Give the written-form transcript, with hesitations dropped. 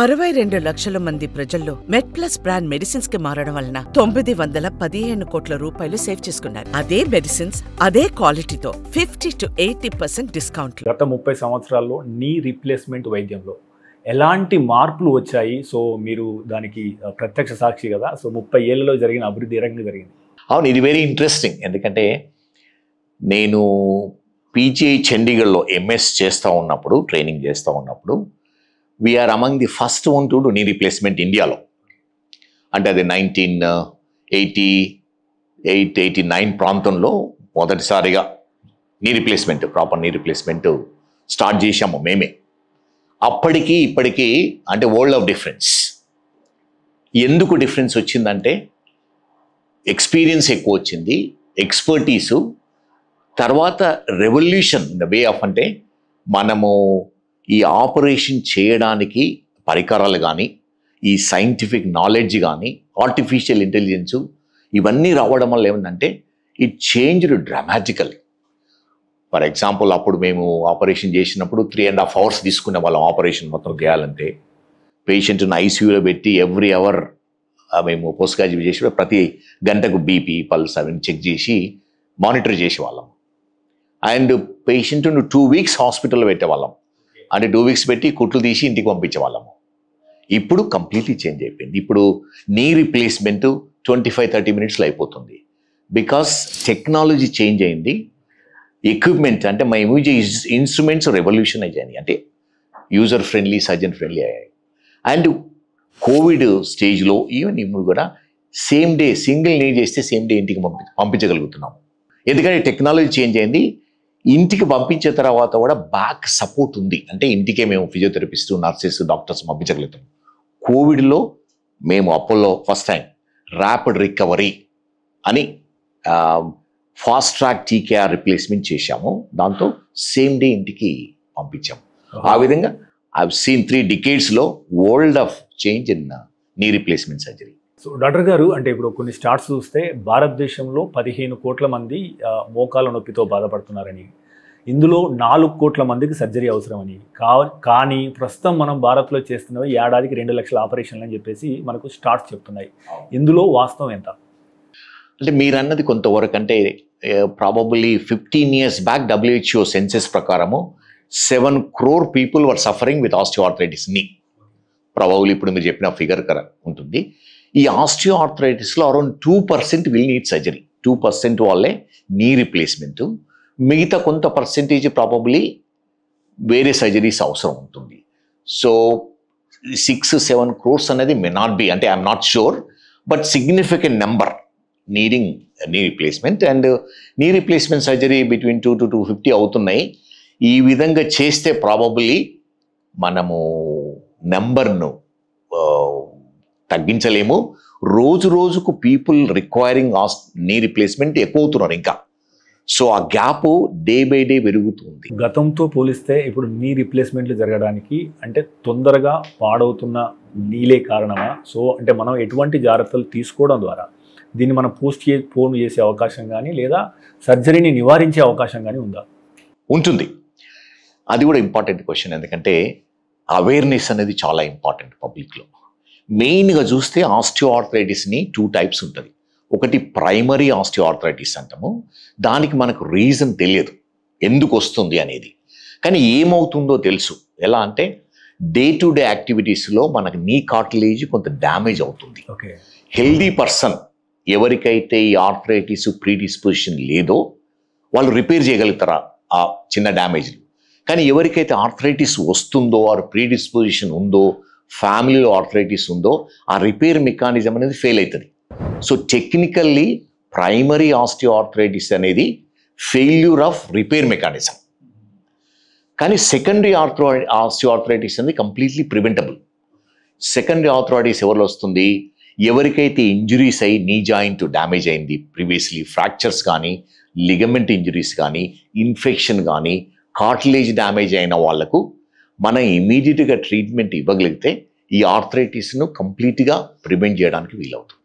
62 లక్షల మంది ప్రజల్లో మెడ్ప్లస్ బ్రాండ్ మెడిసిన్స్ కి మారడం వలన 915 కోట్ల రూపాయలు సేవ్ చేసుకున్నారు. అదే మెడిసిన్స్ అదే క్వాలిటీతో 50 to 80% డిస్కౌంట్. గత 30 సంవత్సరాల్లో నీ రీప్లేస్మెంట్ వైద్యంలో ఎలాంటి మార్పులు వచ్చాయి? సో మీరు దానికి ప్రత్యక్ష సాక్షి కదా. సో 30 ఏళ్లలో జరిగిన అభివృద్ధి ఏ రకంగా జరిగింది? అవును, ఇది వెరీ ఇంట్రెస్టింగ్. ఎందుకంటే నేను పీజీఐ చండీగఢ్లో ఎంఎస్ చేస్తూ ఉన్నప్పుడు, ట్రైనింగ్ చేస్తూ ఉన్నప్పుడు we are among the first one to do knee replacement ఇండియాలో. అంటే అది 1988-89 ప్రాంతంలో మొదటిసారిగా ప్రాపర్ నీ రీప్లేస్మెంట్ స్టార్ట్ చేశాము మేమే. అప్పటికి ఇప్పటికీ అంటే వరల్డ్ ఆఫ్ డిఫరెన్స్. ఎందుకు డిఫరెన్స్ వచ్చిందంటే ఎక్స్పీరియన్స్ ఎక్కువ వచ్చింది, ఎక్స్పర్టీసు, తర్వాత revolution in the way of, అంటే మనము ఈ ఆపరేషన్ చేయడానికి పరికరాలు కానీ, ఈ సైంటిఫిక్ నాలెడ్జ్ కానీ, ఆర్టిఫిషియల్ ఇంటెలిజెన్సు ఇవన్నీ రావడం వల్ల ఏమిటంటే ఇట్ చేంజ్డ్ డ్రామాటికల్లీ. ఫర్ ఎగ్జాంపుల్, అప్పుడు మేము ఆపరేషన్ చేసినప్పుడు 3.5 hours తీసుకునే వాళ్ళం ఆపరేషన్ మొత్తం చేయాలంటే. పేషెంట్ని ఐసీయూలో పెట్టి ఎవ్రీ అవర్ మేము పోస్ట్ గ్రాడ్యుయేట్ చేసి ప్రతి గంటకు బీపీ, పల్స్ అవన్నీ చెక్ చేసి మానిటర్ చేసేవాళ్ళం. అండ్ పేషెంట్ను 2 weeks హాస్పిటల్లో పెట్టేవాళ్ళం. అంటే 2 weeks పెట్టి కుట్లు తీసి ఇంటికి పంపించేవాళ్ళము. ఇప్పుడు కంప్లీట్లీ చేంజ్ అయిపోయింది. ఇప్పుడు నీ రీప్లేస్మెంట్ 25-30 minutesలో అయిపోతుంది. బికాస్ టెక్నాలజీ చేంజ్ అయింది, ఎక్విప్మెంట్ అంటే మా ఇన్స్ట్రుమెంట్స్ రెవల్యూషనైజ్ అయ్యాయి, అంటే యూజర్ ఫ్రెండ్లీ, సర్జన్ ఫ్రెండ్లీ అయ్యాయి. అండ్ కోవిడ్ స్టేజ్లో ఈవెన్ ఇప్పుడు కూడా సేమ్ డే సింగిల్ నీ చేస్తే సేమ్ డే ఇంటికి పంపించగలుగుతున్నాము. ఎందుకంటే టెక్నాలజీ చేంజ్ అయింది. ఇంటికి పంపించే తర్వాత కూడా బ్యాక్ సపోర్ట్ ఉంది. అంటే ఇంటికే మేము ఫిజియోథెరపిస్ట్, నర్సెస్, డాక్టర్స్ పంపించగలుగుతాం. కోవిడ్లో మేము Apollo first time rapid recovery అని ఫాస్ట్ ట్రాక్ టీకేఆర్ రిప్లేస్మెంట్ చేశాము. దాంతో సేమ్ డే ఇంటికి పంపించాము. ఆ విధంగా ఐ హావ్ సీన్ 3 decadesలో world of change in knee replacement surgery. So doctor గారు, అంటే ఇప్పుడు కొన్ని స్టాట్స్ చూస్తే భారతదేశంలో 15 కోట్ల మంది మోకాల నొప్పితో బాధపడుతున్నారని, ఇందులో 4 కోట్ల మందికి సర్జరీ అవసరమని, కానీ ప్రస్తుతం మనం భారత్లో చేస్తున్నవి ఏడాదికి 2 లక్షల ఆపరేషన్లు అని చెప్పేసి మనకు స్టాట్స్ చెప్తున్నాయి. ఇందులో వాస్తవం ఎంత? అంటే మీరు అన్నది కొంతవరకు, అంటే probably 15 years back WHO census ప్రకారము 7 crore people were suffering with osteoarthritis knee. Probably ఇప్పుడు మీరు చెప్పిన ఫిగర్ ఉంటుంది. ఈ ఆస్టియోఆర్థరైటిస్లో అరౌండ్ 2% విల్ నీడ్ సర్జరీ. 2% వాళ్ళే నీ రీప్లేస్మెంట్, మిగతా కొంత పర్సెంటేజ్ ప్రాబబ్లీ వేరే సర్జరీస్ అవసరం ఉంటుంది. సో 6-7 crores అనేది మే నాట్ బి, అంటే I'm not sure, but significant number needing knee replacement. And నీ రీప్లేస్మెంట్ సర్జరీ బిట్వీన్ 2 to 250 అవుతున్నాయి. ఈ విధంగా చేస్తే ప్రాబబ్లీ మనము నెంబర్ను తగ్గించలేము. రోజు రోజుకు పీపుల్ రిక్వైరింగ్ నీ రీప్లేస్మెంట్ ఎక్కువ అవుతున్నారు ఇంకా. సో ఆ గ్యాప్ డే బై డే పెరుగుతుంది. గతంతో పోలిస్తే ఇప్పుడు నీ రీప్లేస్మెంట్లు జరగడానికి అంటే తొందరగా పాడవుతున్న నీలే కారణమా? సో అంటే మనం ఎటువంటి జాగ్రత్తలు తీసుకోవడం ద్వారా దీన్ని మనం పోన్ చేసే అవకాశం కానీ, లేదా సర్జరీని నివారించే అవకాశం కానీ ఉందా? ఉంటుంది. అది కూడా ఇంపార్టెంట్ క్వశ్చన్. ఎందుకంటే అవేర్నెస్ అనేది చాలా ఇంపార్టెంట్ పబ్లిక్లో. మెయిన్గా చూస్తే ఆస్టియోఆర్థరైటిస్ని 2 types ఉంటుంది. ఒకటి ప్రైమరీ ఆస్టియోఆర్థరైటిస్ అంటాము. దానికి మనకు రీజన్ తెలియదు ఎందుకు వస్తుంది అనేది, కానీ ఏమవుతుందో తెలుసు. ఎలా అంటే డే టు డే యాక్టివిటీస్లో మనకు నీ కార్టిలేజ్ కొంత డ్యామేజ్ అవుతుంది. హెల్దీ పర్సన్ ఎవరికైతే ఈ ఆర్థరైటిస్ ప్రీడిస్పోజిషన్ లేదో వాళ్ళు రిపేర్ చేయగలుగుతారా ఆ చిన్న డ్యామేజ్లు. కానీ ఎవరికైతే ఆర్థరైటిస్ వస్తుందో, ఆర్ ప్రీడిస్పోజిషన్ ఉందో, ఫ్యామిలీలో ఆర్థరైటిస్ ఉందో, ఆ రిపేర్ మెకానిజం అనేది ఫెయిల్ అవుతుంది. సో టెక్నికల్లీ ప్రైమరీ ఆస్టియోఆర్థరైటిస్ అనేది ఫెయిల్యూర్ ఆఫ్ రిపేర్ మెకానిజం. కానీ సెకండరీ ఆస్టియోఆర్థరైటిస్ అనేది కంప్లీట్లీ ప్రివెంటబుల్. సెకండరీ ఆర్థరైటిస్ ఎవరిలో వస్తుంది? ఎవరికైతే ఇంజురీస్ అయ్యి నీ జాయింట్ డ్యామేజ్ అయింది ప్రీవియస్లీ, ఫ్రాక్చర్స్ కానీ, లిగమెంట్ ఇంజురీస్ కానీ, ఇన్ఫెక్షన్ కానీ, కార్టిలేజ్ డ్యామేజ్ అయిన వాళ్లకు మనం ఇమీడియట్గా ట్రీట్మెంట్ ఇవ్వగలిగితే ఈ ఆర్థరైటిస్ను కంప్లీట్గా ప్రివెంట్ చేయడానికి వీలవుతుంది.